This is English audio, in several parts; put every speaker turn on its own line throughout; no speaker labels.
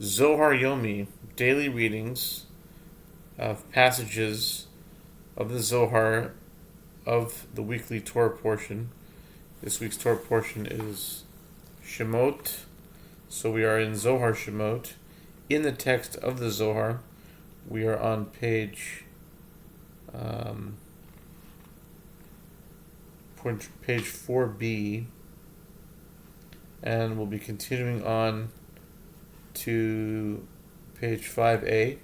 Zohar Yomi, daily readings of passages of the Zohar of the weekly Torah portion. This week's Torah portion is Shemot, so we are in Zohar Shemot. In the text of the Zohar, we are on page 4b, and we'll be continuing on to page 5a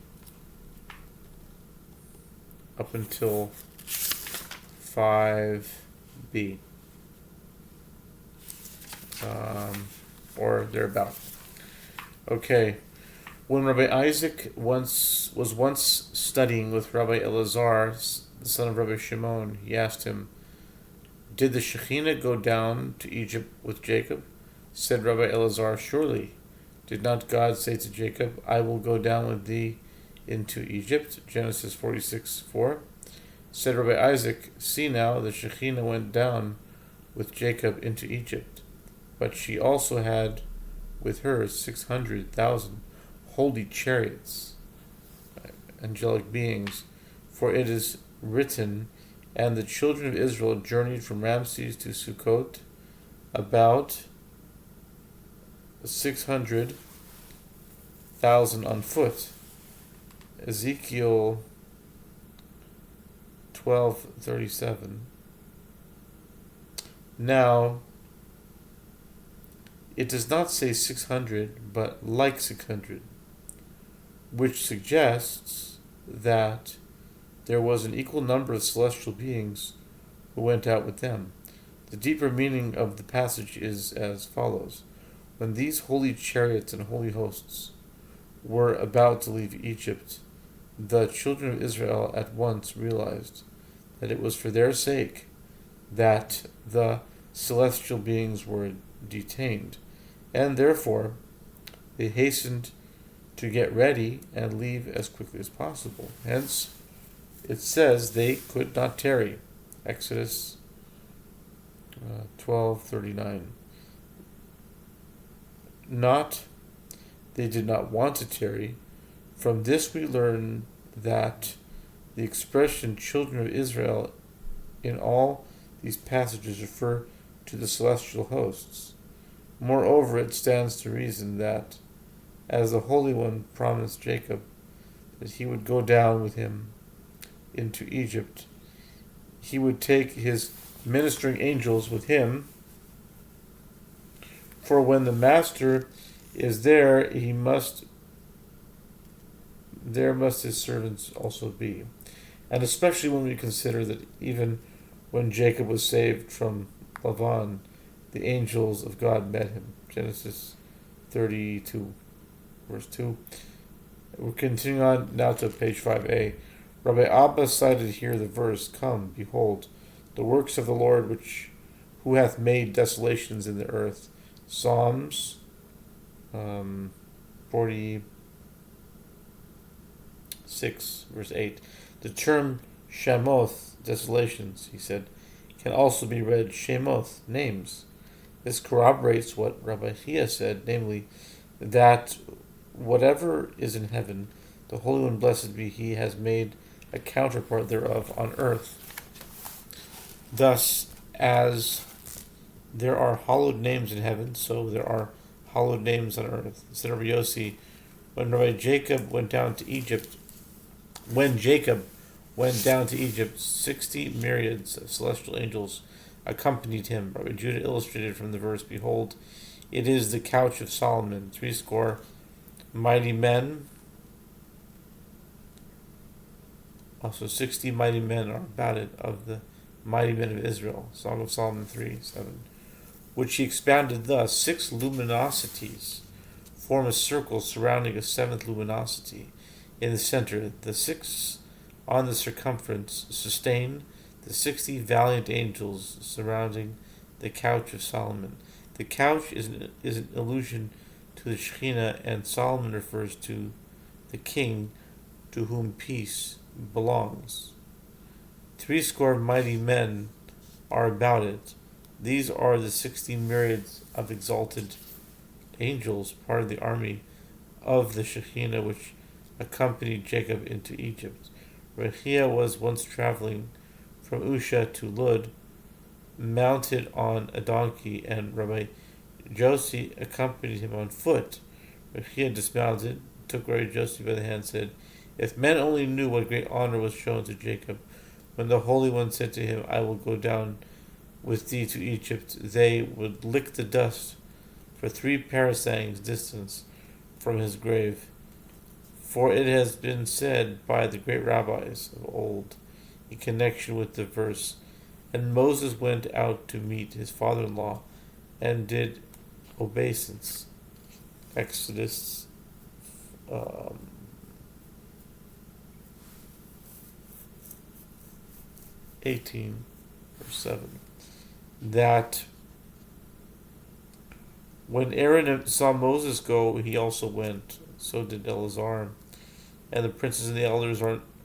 up until 5b, or thereabout. Okay, when Rabbi Isaac was once studying with Rabbi Elazar, the son of Rabbi Shimon, he asked him, "Did the Shekhinah go down to Egypt with Jacob?" Said Rabbi Elazar, "Surely. Did not God say to Jacob, 'I will go down with thee into Egypt'?" Genesis 46:4. Said Rabbi Isaac, "See now, the Shekhinah went down with Jacob into Egypt, but she also had with her 600,000 holy chariots, angelic beings, for it is written, 'And the children of Israel journeyed from Ramses to Sukkot, about 600,000 on foot.'" Ezekiel 12:37. Now, it does not say 600, but like 600, which suggests that there was an equal number of celestial beings who went out with them. The deeper meaning of the passage is as follows. When these holy chariots and holy hosts were about to leave Egypt, the children of Israel at once realized that it was for their sake that the celestial beings were detained, and therefore they hastened to get ready and leave as quickly as possible. Hence, it says they could not tarry. Exodus 12:39. Not, they did not want to tarry. From this we learn that the expression "children of Israel" in all these passages refer to the celestial hosts. Moreover, it stands to reason that, as the Holy One promised Jacob that he would go down with him into Egypt, he would take his ministering angels with him, for when the master is there, there must his servants also be. And especially when we consider that even when Jacob was saved from Lavan, the angels of God met him. Genesis 32, verse 2. We're continuing on now to page 5a. Rabbi Abba cited here the verse, "Come, behold, the works of the Lord, who hath made desolations in the earth." Psalms 46, verse 8. The term Shemoth, desolations, he said, can also be read Shemoth, names. This corroborates what Rabbi Chia said, namely, that whatever is in heaven, the Holy One, blessed be He, has made a counterpart thereof on earth. Thus, as there are hallowed names in heaven, so there are hallowed names on earth. Said Rabbi Yossi, when Jacob went down to Egypt, 60 myriads of celestial angels accompanied him. Rabbi Judah illustrated from the verse, "Behold, it is the couch of Solomon, 60 mighty men." Also 60 mighty men are about it, of the mighty men of Israel. Song of Solomon 3:7. Which he expounded thus: 6 luminosities form a circle surrounding a 7th luminosity in the center. The 6 on the circumference sustain the 60 valiant angels surrounding the couch of Solomon. The couch is an allusion to the Shekhinah, and Solomon refers to the king to whom peace belongs. 60 mighty men are about it. These are the 60 myriads of exalted angels, part of the army of the Shekhinah which accompanied Jacob into Egypt. Rechia was once traveling from Usha to Lud, mounted on a donkey, and Rabbi Josi accompanied him on foot. Rechia dismounted, took Rabbi Josi by the hand, and said, "If men only knew what great honor was shown to Jacob, when the Holy One said to him, 'I will go down with thee to Egypt,' they would lick the dust for 3 parasangs distance from his grave. For it has been said by the great rabbis of old, in connection with the verse, 'And Moses went out to meet his father-in-law, and did obeisance.'" Exodus 18, verse 7. That when Aaron saw Moses go, he also went. So did Eleazar. And the princes and the elders,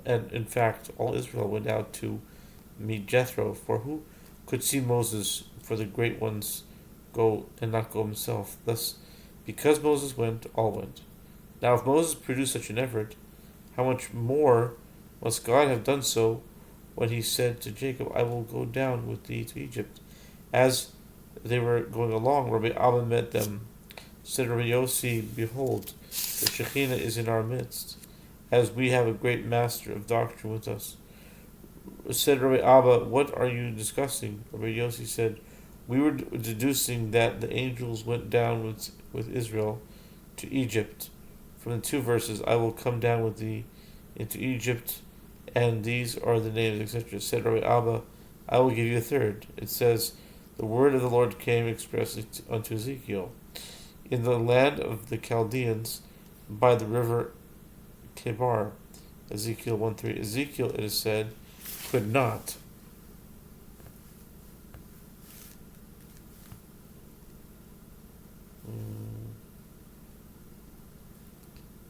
and in fact all Israel, went out to meet Jethro. For who could see Moses, for the great ones go and not go himself? Thus, because Moses went, all went. Now if Moses produced such an effort, how much more must God have done so when he said to Jacob, "I will go down with thee to Egypt"? As they were going along, Rabbi Abba met them. Said Rabbi Yossi, "Behold, the Shekhinah is in our midst, as we have a great master of doctrine with us." Said Rabbi Abba, "What are you discussing?" Rabbi Yossi said, "We were deducing that the angels went down with Israel to Egypt. From the 2 verses, 'I will come down with thee into Egypt,' and these are the names," etc. Said Rabbi Abba, "I will give you a third. It says, 'The word of the Lord came expressly unto Ezekiel in the land of the Chaldeans by the river Kebar.'" Ezekiel 1:3. Ezekiel, it is said, could not.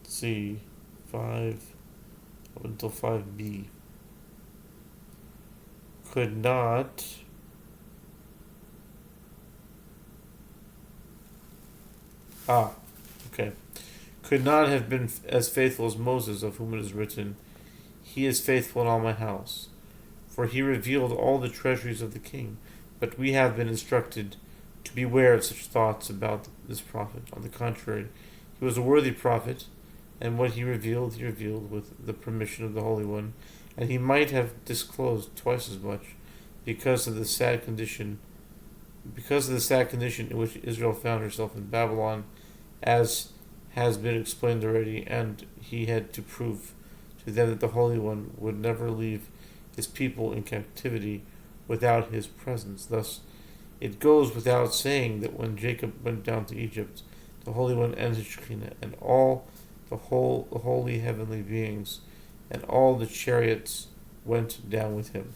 Let's see, 5 up until 5b. Could not okay. Could not have been as faithful as Moses, of whom it is written, "He is faithful in all my house." For he revealed all the treasuries of the king. But we have been instructed to beware of such thoughts about this prophet. On the contrary, he was a worthy prophet, and what he revealed with the permission of the Holy One, and he might have disclosed twice as much, because of the sad condition in which Israel found herself in Babylon, as has been explained already, and he had to prove to them that the Holy One would never leave his people in captivity without his presence. Thus, it goes without saying that when Jacob went down to Egypt, the Holy One and his Shekhinah, and all the holy heavenly beings, and all the chariots went down with him.